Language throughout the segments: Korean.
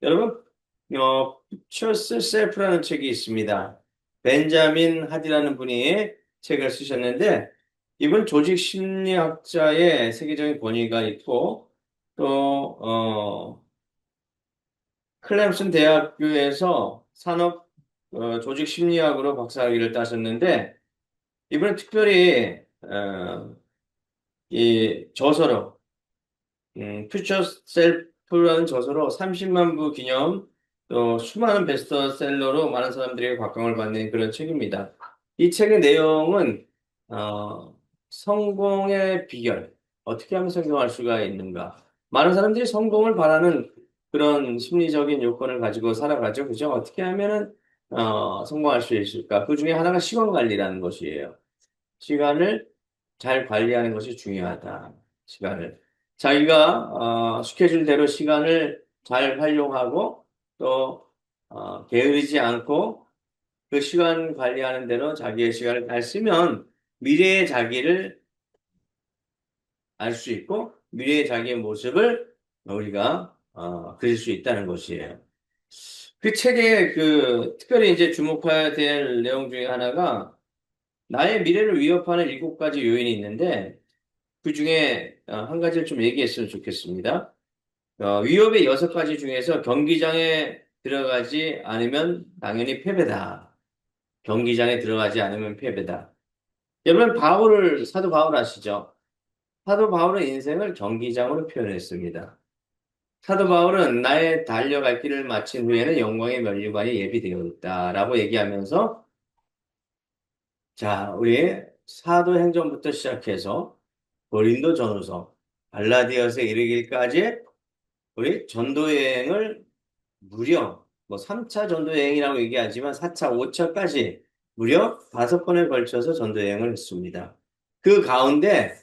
여러분, 퓨처스 셀프라는 책이 있습니다. 벤자민 하디라는 분이 책을 쓰셨는데, 이분 조직 심리학자의 세계적인 권위가 있고, 또, 클램슨 대학교에서 산업, 조직 심리학으로 박사학위를 따셨는데, 이분은 특별히, 이 저서로, 퓨처 셀프라는 저서로 30만 부 기념 또 수많은 베스트셀러로 많은 사람들에게 각광을 받는 그런 책입니다. 이 책의 내용은 성공의 비결, 어떻게 하면 성공할 수가 있는가? 많은 사람들이 성공을 바라는 그런 심리적인 요건을 가지고 살아가죠. 그죠? 어떻게 하면은 성공할 수 있을까? 그 중에 하나가 시간 관리라는 것이에요. 시간을 잘 관리하는 것이 중요하다. 시간을. 자기가 스케줄대로 시간을 잘 활용하고 또 게으르지 않고 그 시간 관리하는 대로 자기의 시간을 잘 쓰면 미래의 자기를 알 수 있고 미래의 자기의 모습을 우리가 그릴 수 있다는 것이에요. 그 책에 특별히 이제 주목해야 될 내용 중에 하나가 나의 미래를 위협하는 7가지 요인이 있는데 그 중에 한 가지를 좀 얘기했으면 좋겠습니다. 위협의 6가지 중에서 경기장에 들어가지 않으면 당연히 패배다. 경기장에 들어가지 않으면 패배다. 여러분, 사도 바울 아시죠? 사도 바울의 인생을 경기장으로 표현했습니다. 사도 바울은 나의 달려갈 길을 마친 후에는 영광의 면류관이 예비되어 있다라고 얘기하면서 자, 우리 사도행전부터 시작해서 고린도 전후서, 갈라디아서에 이르기까지 우리 전도 여행을 무려 뭐 3차 전도 여행이라고 얘기하지만 4차, 5차까지 무려 5번에 걸쳐서 전도 여행을 했습니다. 그 가운데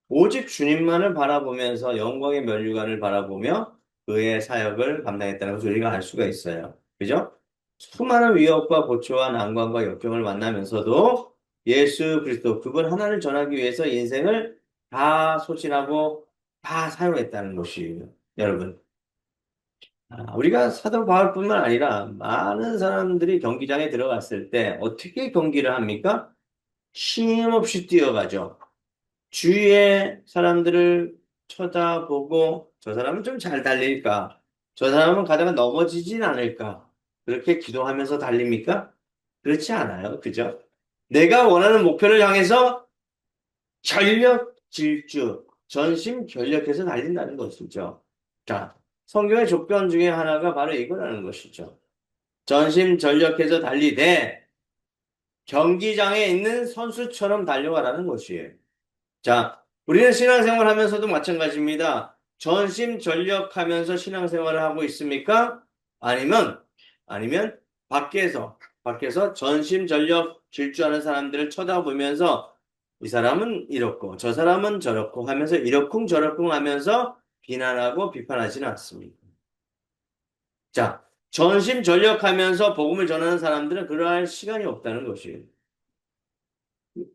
오직 주님만을 바라보면서 영광의 면류관을 바라보며 그의 사역을 감당했다는 것을 우리가 알 수가 있어요. 그죠? 수많은 위협과 고초와 난관과 역경을 만나면서도 예수 그리스도 그분 하나를 전하기 위해서 인생을 다 소진하고 다 사용했다는 것이에요. 여러분. 우리가 사도 바울뿐만 아니라 많은 사람들이 경기장에 들어갔을 때 어떻게 경기를 합니까? 쉼없이 뛰어가죠. 주위의 사람들을 쳐다보고 저 사람은 좀 잘 달릴까? 저 사람은 가다가 넘어지진 않을까? 그렇게 기도하면서 달립니까? 그렇지 않아요. 그죠? 내가 원하는 목표를 향해서 전력 질주, 전심전력해서 달린다는 것이죠. 자, 성경의 조건 중에 하나가 바로 이거라는 것이죠. 전심전력해서 달리되 경기장에 있는 선수처럼 달려가라는 것이에요. 자, 우리는 신앙생활 하면서도 마찬가지입니다. 전심전력하면서 신앙생활을 하고 있습니까? 아니면 밖에서 전심전력 질주하는 사람들을 쳐다보면서 이 사람은 이렇고 저 사람은 저렇고 하면서 이러쿵저러쿵 하면서 비난하고 비판하지는 않습니다. 자, 전심전력하면서 복음을 전하는 사람들은 그러할 시간이 없다는 것이에요.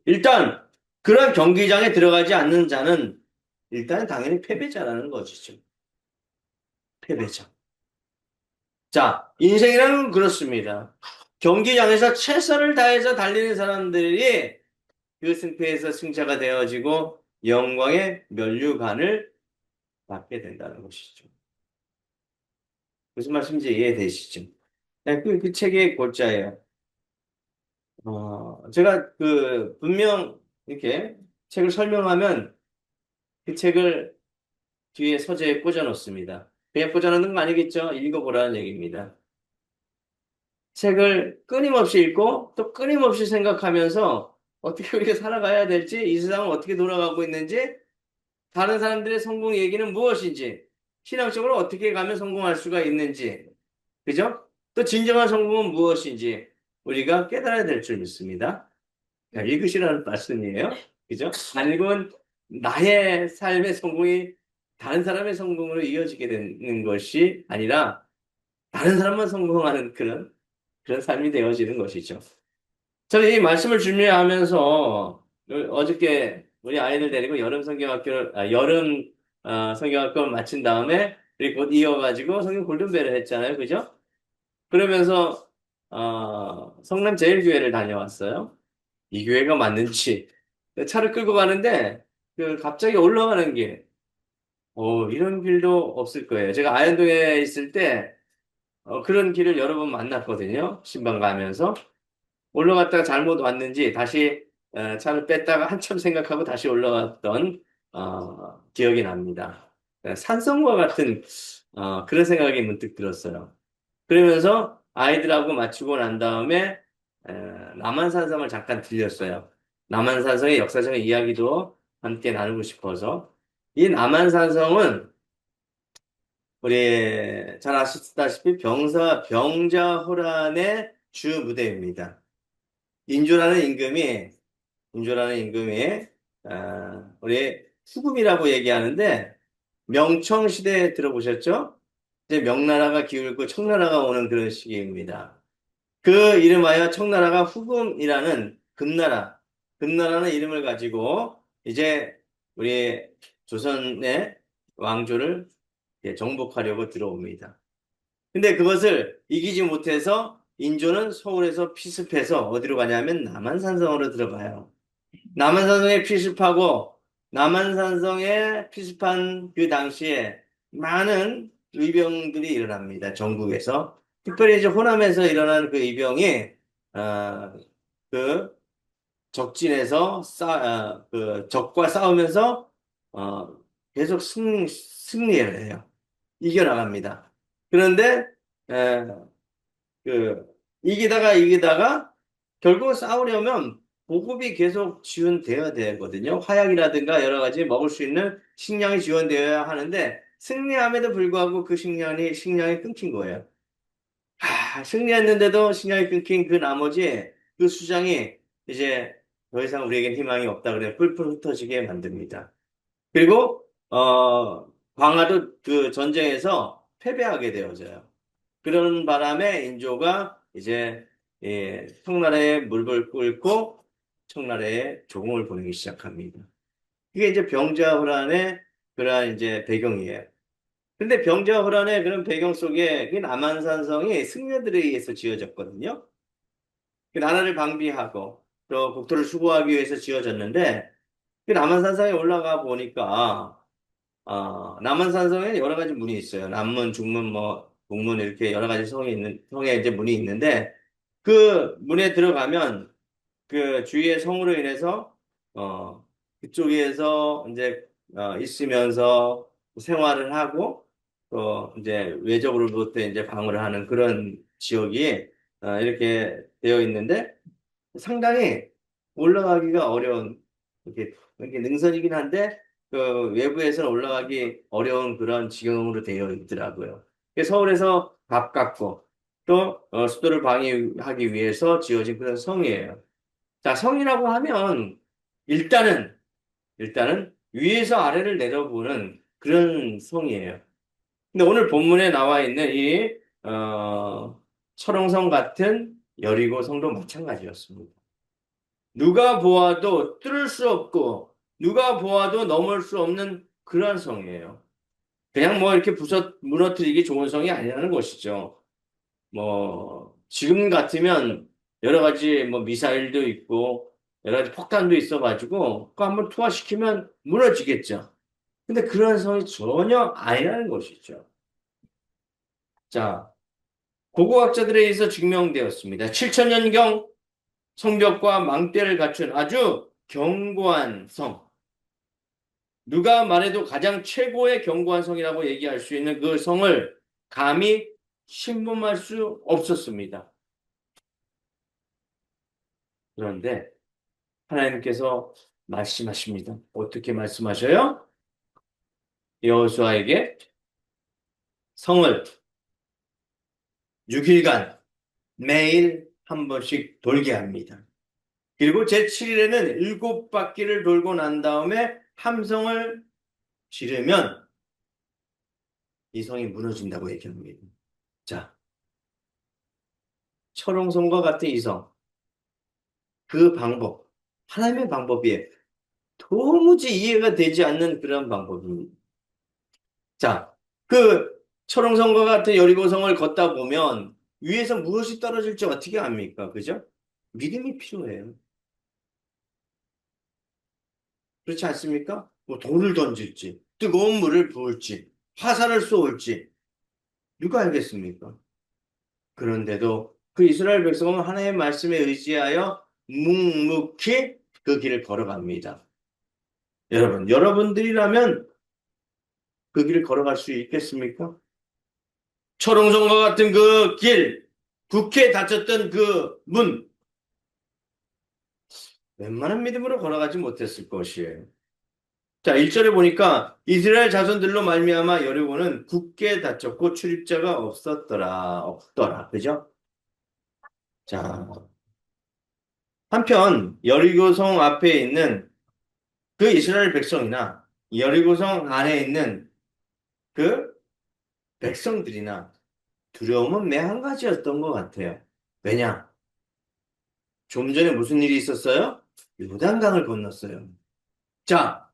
일단 그런 경기장에 들어가지 않는 자는 일단 당연히 패배자라는 것이죠. 패배자. 자, 인생이란 그렇습니다. 경기장에서 최선을 다해서 달리는 사람들이 그 승패에서 승자가 되어지고 영광의 면류관을 받게 된다는 것이죠. 무슨 말씀인지 이해되시죠? 네, 그 책의 골자예요. 제가 분명 이렇게 책을 설명하면 그 책을 뒤에 서재에 꽂아 놓습니다. 그냥 꽂아 놓는 거 아니겠죠? 읽어보라는 얘기입니다. 책을 끊임없이 읽고 또 끊임없이 생각하면서 어떻게 우리가 살아가야 될지, 이 세상은 어떻게 돌아가고 있는지, 다른 사람들의 성공 얘기는 무엇인지, 신앙적으로 어떻게 가면 성공할 수가 있는지, 그죠? 또 진정한 성공은 무엇인지 우리가 깨달아야 될 줄 믿습니다. 자, 읽으시라는 말씀이에요. 그죠? 안 읽으면 나의 삶의 성공이 다른 사람의 성공으로 이어지게 되는 것이 아니라 다른 사람만 성공하는 그런 삶이 되어지는 것이죠. 저는 이 말씀을 준비하면서 어저께 우리 아이들 데리고 여름 성경학교를 마친 다음에 그리고 곧 이어가지고 성경 골든벨을 했잖아요. 그죠? 그러면서, 성남 제일교회를 다녀왔어요. 이 교회가 맞는지. 차를 끌고 가는데, 갑자기 올라가는 길, 이런 길도 없을 거예요. 제가 아현동에 있을 때, 그런 길을 여러 번 만났거든요. 신방 가면서. 올라갔다가 잘못 왔는지 다시 차를 뺐다가 한참 생각하고 다시 올라갔던 기억이 납니다. 산성과 같은 그런 생각이 문득 들었어요. 그러면서 아이들하고 맞추고 난 다음에 에, 남한산성을 잠깐 들렸어요. 남한산성의 역사적인 이야기도 함께 나누고 싶어서 이 남한산성은 우리 잘 아시다시피 병자호란의 주 무대입니다. 인조라는 임금이 우리 수금이라고 얘기하는데 명청시대 들어보셨죠? 이제 명나라가 기울고 청나라가 오는 그런 시기입니다. 그 이름하여 청나라가 후금이라는 금나라는 이름을 가지고 이제 우리 조선의 왕조를 정복하려고 들어옵니다. 근데 그것을 이기지 못해서 인조는 서울에서 피습해서 어디로 가냐면 남한산성으로 들어가요. 남한산성에 피습하고 남한산성에 피습한 그 당시에 많은 의병들이 일어납니다. 전국에서. 특별히 이제 호남에서 일어난 그 의병이 어, 그 적진에서 그 적과 싸우면서 계속 승리를 해요. 이겨나갑니다. 그런데 에, 이기다가 결국 싸우려면 보급이 계속 지원되어야 되거든요. 화약이라든가 여러 가지 먹을 수 있는 식량이 지원되어야 하는데 승리함에도 불구하고 그 식량이 끊긴 거예요. 승리했는데도 식량이 끊긴 그 나머지 그 수장이 이제 더 이상 우리에겐 희망이 없다 그래 뿔뿔 흩어지게 만듭니다. 그리고 광화도 그 전쟁에서 패배하게 되어져요. 그런 바람에 인조가 이제 청나라에 물불 끓고 청나라에 조공을 보내기 시작합니다. 이게 이제 병자호란의 그러한 이제 배경이에요. 근데 병자호란의 그런 배경 속에 그 남한산성이 승려들에 의해서 지어졌거든요. 그 나라를 방비하고 또 국토를 수호하기 위해서 지어졌는데 그 남한산성에 올라가 보니까 남한산성에 여러 가지 문이 있어요. 남문, 중문, 뭐, 북문 이렇게 여러 가지 성에 이제 문이 있는데 그 문에 들어가면 그 주위의 성으로 인해서 그쪽에서 이제 있으면서 생활을 하고 또 이제 외적으로부터 이제 방어를 하는 그런 지역이 이렇게 되어 있는데 상당히 올라가기가 어려운 이렇게 능선이긴 한데 그 외부에서는 올라가기 어려운 그런 지형으로 되어 있더라고요. 서울에서 가깝고 또 수도를 방위하기 위해서 지어진 그런 성이에요. 자, 성이라고 하면 일단은 위에서 아래를 내려보는 그런 성이에요. 근데 오늘 본문에 나와 있는 철옹성 같은 여리고 성도 마찬가지였습니다. 누가 보아도 뚫을 수 없고 누가 보아도 넘을 수 없는 그러한 성이에요. 그냥 뭐 이렇게 무너뜨리기 좋은 성이 아니라는 것이죠. 뭐 지금 같으면 여러 가지 뭐 미사일도 있고 여러 가지 폭탄도 있어가지고 그거 한번 투하시키면 무너지겠죠. 근데 그런 성이 전혀 아니라는 것이죠. 자, 고고학자들에 의해서 증명되었습니다. 7천년경 성벽과 망대를 갖춘 아주 견고한 성. 누가 말해도 가장 최고의 견고한 성이라고 얘기할 수 있는 그 성을 감히 침범할 수 없었습니다. 그런데 하나님께서 말씀하십니다. 어떻게 말씀하셔요? 여호수아에게 성을 6일간 매일 한 번씩 돌게 합니다. 그리고 제7일에는 7바퀴를 돌고 난 다음에 함성을 지르면 이 성이 무너진다고 얘기합니다. 자, 철옹성과 같은 이 성, 그 방법, 하나님의 방법이에요. 도무지 이해가 되지 않는 그런 방법입니다. 자, 그 초롱성과 같은 여리고성을 걷다 보면 위에서 무엇이 떨어질지 어떻게 압니까? 그죠? 믿음이 필요해요. 그렇지 않습니까? 뭐 돌을 던질지, 뜨거운 물을 부을지, 화살을 쏘을지, 누가 알겠습니까? 그런데도 그 이스라엘 백성은 하나님의 말씀에 의지하여 묵묵히 그 길을 걸어갑니다. 여러분, 여러분들이라면 그 길을 걸어갈 수 있겠습니까? 초롱성과 같은 그 길, 국회에 닫혔던 그 문, 웬만한 믿음으로 걸어가지 못했을 것이에요. 자, 1절에 보니까 이스라엘 자손들로 말미암아 여리고는 굳게 닫혔고 출입자가 없더라. 그죠? 자, 한편 여리고성 앞에 있는 그 이스라엘 백성이나 여리고성 안에 있는 그 백성들이나 두려움은 매 한 가지였던 것 같아요. 왜냐? 좀 전에 무슨 일이 있었어요? 요단강을 건넜어요. 자,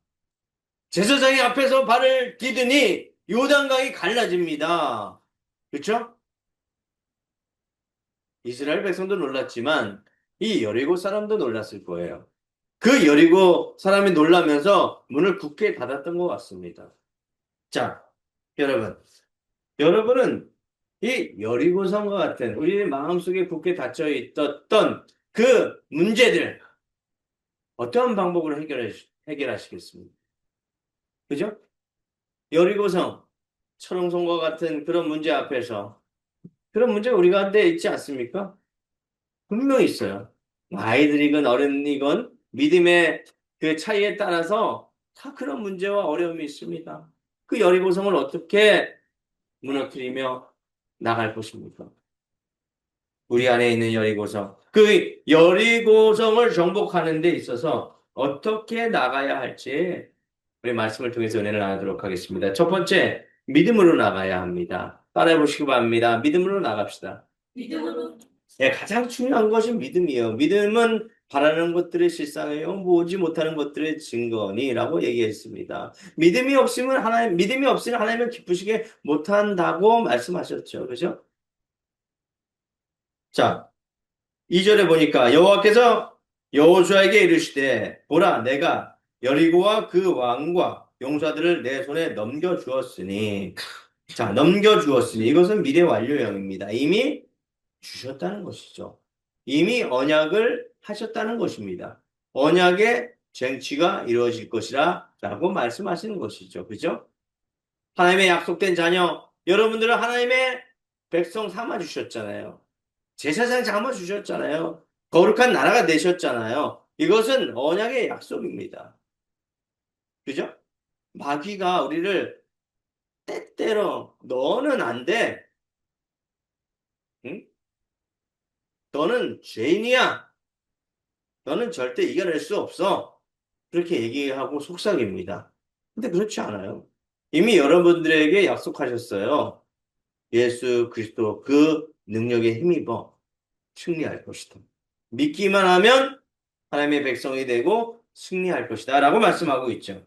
제사장이 앞에서 발을 디드니 요단강이 갈라집니다. 그렇죠? 이스라엘 백성도 놀랐지만 이 여리고 사람도 놀랐을 거예요. 그 여리고 사람이 놀라면서 문을 굳게 닫았던 것 같습니다. 자, 여러분. 여러분은 이 여리고성과 같은 우리의 마음속에 굳게 닫혀 있었던 그 문제들 어떠한 방법으로 해결하시겠습니까? 그죠? 여리고성, 철옹성과 같은 그런 문제 앞에서 그런 문제가 우리 가운데 있지 않습니까? 분명히 있어요. 아이들이건 어른이건 믿음의 그 차이에 따라서 다 그런 문제와 어려움이 있습니다. 그 여리고성을 어떻게 무너뜨리며 나갈 것입니까? 우리 안에 있는 여리고성. 그 여리고성을 정복하는 데 있어서 어떻게 나가야 할지 우리 말씀을 통해서 은혜를 나누도록 하겠습니다. 첫 번째, 믿음으로 나가야 합니다. 따라해 보시기 바랍니다. 믿음으로 나갑시다. 믿음으로. 예, 가장 중요한 것이 믿음이에요. 믿음은 바라는 것들의 실상이요, 보지 못하는 것들의 증거니라고 얘기했습니다. 믿음이 없으면 하나님을 기쁘시게 못한다고 말씀하셨죠. 그죠? 자, 2절에 보니까 여호와께서 여호수아에게 이르시되 보라 내가 여리고와 그 왕과 용사들을 내 손에 넘겨주었으니 자 넘겨주었으니 이것은 미래 완료형입니다. 이미 주셨다는 것이죠. 이미 언약을 하셨다는 것입니다. 언약의 쟁취가 이루어질 것이라 라고 말씀하시는 것이죠. 그죠? 하나님의 약속된 자녀 여러분들은 하나님의 백성 삼아 주셨잖아요. 제사장 삼아 주셨잖아요. 거룩한 나라가 되셨잖아요. 이것은 언약의 약속입니다. 그죠? 마귀가 우리를 때때로 너는 안 돼. 응? 너는 죄인이야. 너는 절대 이겨낼 수 없어. 그렇게 얘기하고 속삭입니다. 근데 그렇지 않아요. 이미 여러분들에게 약속하셨어요. 예수 그리스도 그 능력에 힘입어 승리할 것이다. 믿기만 하면 하나님의 백성이 되고 승리할 것이다. 라고 말씀하고 있죠.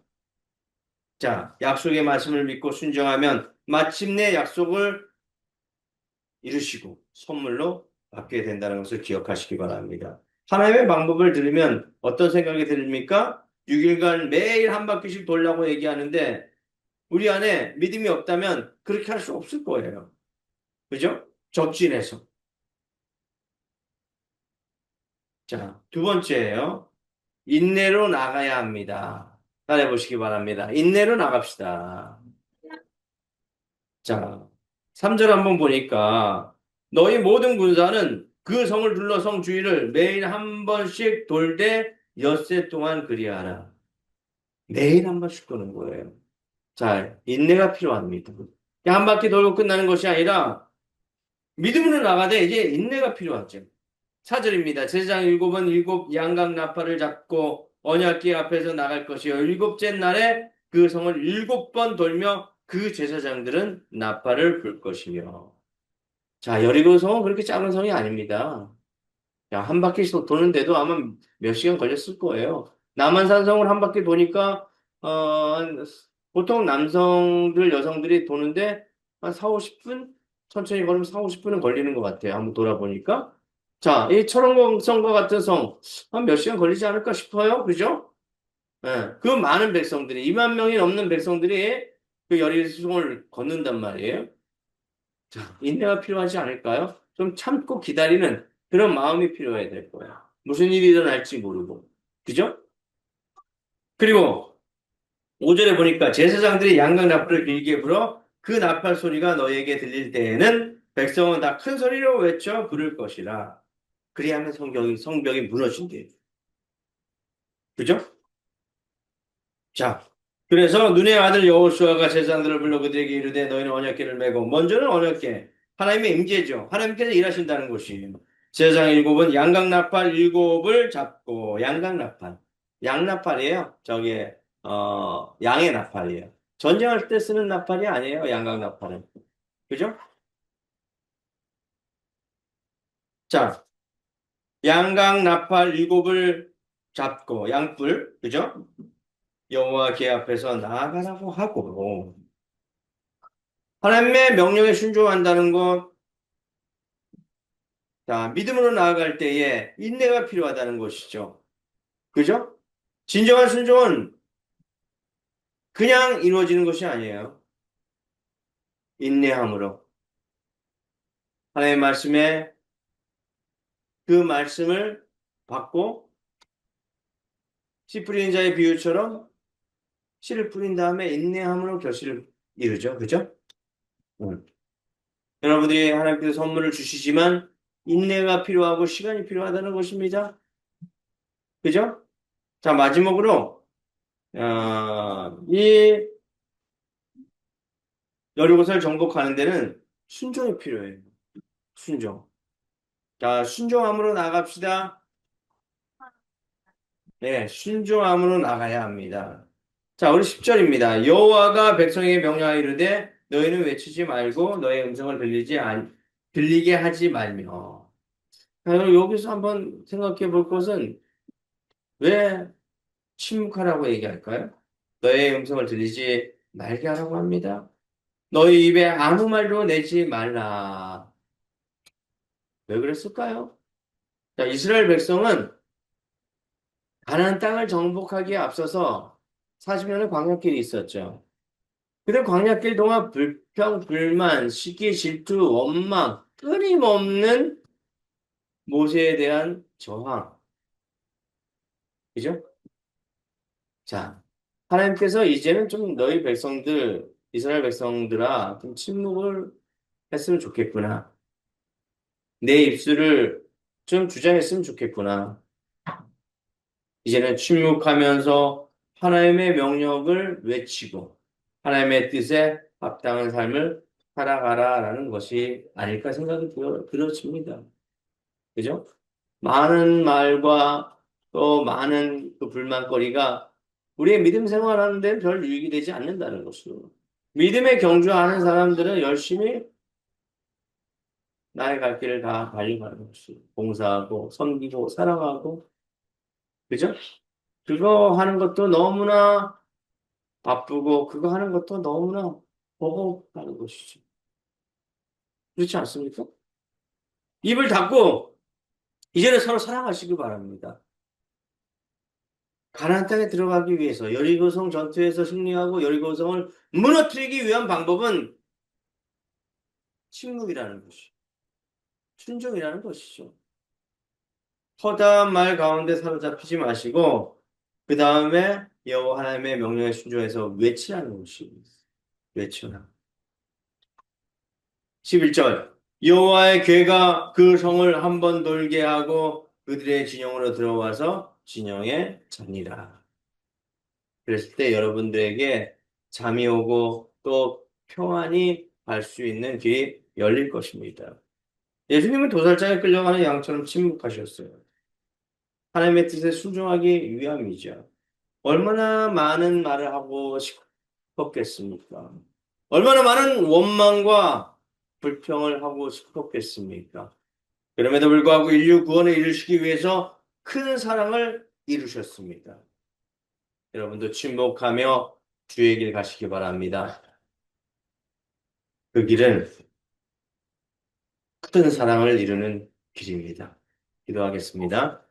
자, 약속의 말씀을 믿고 순종하면 마침내 약속을 이루시고 선물로 받게 된다는 것을 기억하시기 바랍니다. 하나님의 방법을 들으면 어떤 생각이 듭니까? 6일간 매일 한 바퀴씩 돌라고 얘기하는데 우리 안에 믿음이 없다면 그렇게 할 수 없을 거예요. 그죠? 적진에서. 자, 두 번째예요. 인내로 나가야 합니다. 따라해 보시기 바랍니다. 인내로 나갑시다. 자, 3절 한번 보니까 너희 모든 군사는 그 성을 둘러 성 주위를 매일 한 번씩 돌되 엿새 동안 그리하라. 매일 한 번씩 도는 거예요. 자, 인내가 필요합니다. 그냥 한 바퀴 돌고 끝나는 것이 아니라 믿음으로 나가되 이제 인내가 필요하죠. 4절입니다. 제사장 일곱은 일곱 양각 나팔을 잡고 언약궤 앞에서 나갈 것이요. 일곱째 날에 그 성을 7번 돌며 그 제사장들은 나팔을 불 것이며. 자, 여리고 성은 그렇게 작은 성이 아닙니다. 야, 한 바퀴 도는데도 아마 몇 시간 걸렸을 거예요. 남한산성을 한 바퀴 도니까, 보통 남성들, 여성들이 도는데, 한 4, 50분? 천천히 걸으면 4, 50분은 걸리는 것 같아요. 한번 돌아보니까. 자, 이 철원성과 같은 성, 한 몇 시간 걸리지 않을까 싶어요. 그죠? 예, 그 많은 백성들이, 2만 명이 넘는 백성들이 그 여리송을 걷는단 말이에요. 자, 인내가 필요하지 않을까요? 좀 참고 기다리는 그런 마음이 필요해야 될 거야. 무슨 일이 일어날지 모르고. 그죠? 그리고 5절에 보니까 제사장들이 양각 나팔을 길게 불어 그 나팔 소리가 너에게 들릴 때에는 백성은 다 큰 소리로 외쳐 부를 것이라. 그리하면 성벽이 무너진대. 그죠? 자, 그래서 눈의 아들 여호수아가 제사장들을 불러 그들에게 이르되 너희는 언약궤를 메고 먼저는 언약궤 하나님의 임재죠. 하나님께서 일하신다는 것이에요. 제사장 일곱은 양각 나팔 일곱을 잡고 양각 나팔 양나팔이에요. 저게 양의 나팔이에요. 전쟁할 때 쓰는 나팔이 아니에요. 양각 나팔은. 그죠? 자, 양각 나팔 일곱을 잡고 양뿔 그죠? 여호와 궤 앞에서 나아가라고 하고 하나님의 명령에 순종한다는 것, 자, 믿음으로 나아갈 때에 인내가 필요하다는 것이죠. 그죠? 진정한 순종은 그냥 이루어지는 것이 아니에요. 인내함으로. 하나님의 말씀에 그 말씀을 받고 씨 뿌리는 자의 비유처럼 씨를 뿌린 다음에 인내함으로 결실을 이루죠. 그죠? 음. 여러분들이 하나님께서 선물을 주시지만 인내가 필요하고 시간이 필요하다는 것입니다. 그죠? 자, 마지막으로, 이 여리고성을 정복하는 데는 순종이 필요해요. 순종. 자, 순종함으로 나갑시다. 네, 순종함으로 나가야 합니다. 자, 우리 10절입니다. 여호와가 백성에게 명령하여 이르되 너희는 외치지 말고 너의 음성을 들리게 하지 말며. 자, 여기서 한번 생각해 볼 것은 왜 침묵하라고 얘기할까요? 너의 음성을 들리지 말게 하라고 합니다. 너희 입에 아무 말도 내지 말라. 왜 그랬을까요? 자, 이스라엘 백성은 가나안 땅을 정복하기에 앞서서 40년의 광야길이 있었죠. 근데 광야길 동안 불평, 불만, 시기, 질투, 원망, 끊임없는 모세에 대한 저항. 그죠? 자, 하나님께서 이제는 좀 너희 백성들, 이스라엘 백성들아, 좀 침묵을 했으면 좋겠구나. 내 입술을 좀 주장했으면 좋겠구나. 이제는 침묵하면서 하나님의 명령을 외치고 하나님의 뜻에 합당한 삶을 살아가라라는 것이 아닐까 생각이 들어집니다. 그죠? 많은 말과 또 많은 그 불만거리가 우리의 믿음 생활하는 데는 별 유익이 되지 않는다는 것으로. 믿음에 경주하는 사람들은 열심히 나의 갈 길을 다 달려가는 것이 봉사하고 섬기고 사랑하고 그죠? 그거 하는 것도 너무나 바쁘고 그거 하는 것도 너무나 버겁다는 것이죠. 그렇지 않습니까? 입을 닫고 이제는 서로 사랑하시기 바랍니다. 가나안 땅에 들어가기 위해서 여리고성 전투에서 승리하고 여리고성을 무너뜨리기 위한 방법은 침묵이라는 것이, 순종이라는 것이죠. 허다한 말 가운데 사로잡히지 마시고 그 다음에 여호와 하나님의 명령에 순종해서 외치라는 것입니다. 외쳐라. 11절 여호와의 괴가 그 성을 한번 돌게 하고 그들의 진영으로 들어와서 진영에 잡니라. 그랬을 때 여러분들에게 잠이 오고 또 평안히 갈 수 있는 길이 열릴 것입니다. 예수님은 도살장에 끌려가는 양처럼 침묵하셨어요. 하나님의 뜻에 순종하기 위함이죠. 얼마나 많은 말을 하고 싶었겠습니까? 얼마나 많은 원망과 불평을 하고 싶었겠습니까? 그럼에도 불구하고 인류 구원에 이르시기 위해서 큰 사랑을 이루셨습니다. 여러분도 침묵하며 주의 길 가시기 바랍니다. 그 길은 큰 사랑을 이루는 길입니다. 기도하겠습니다.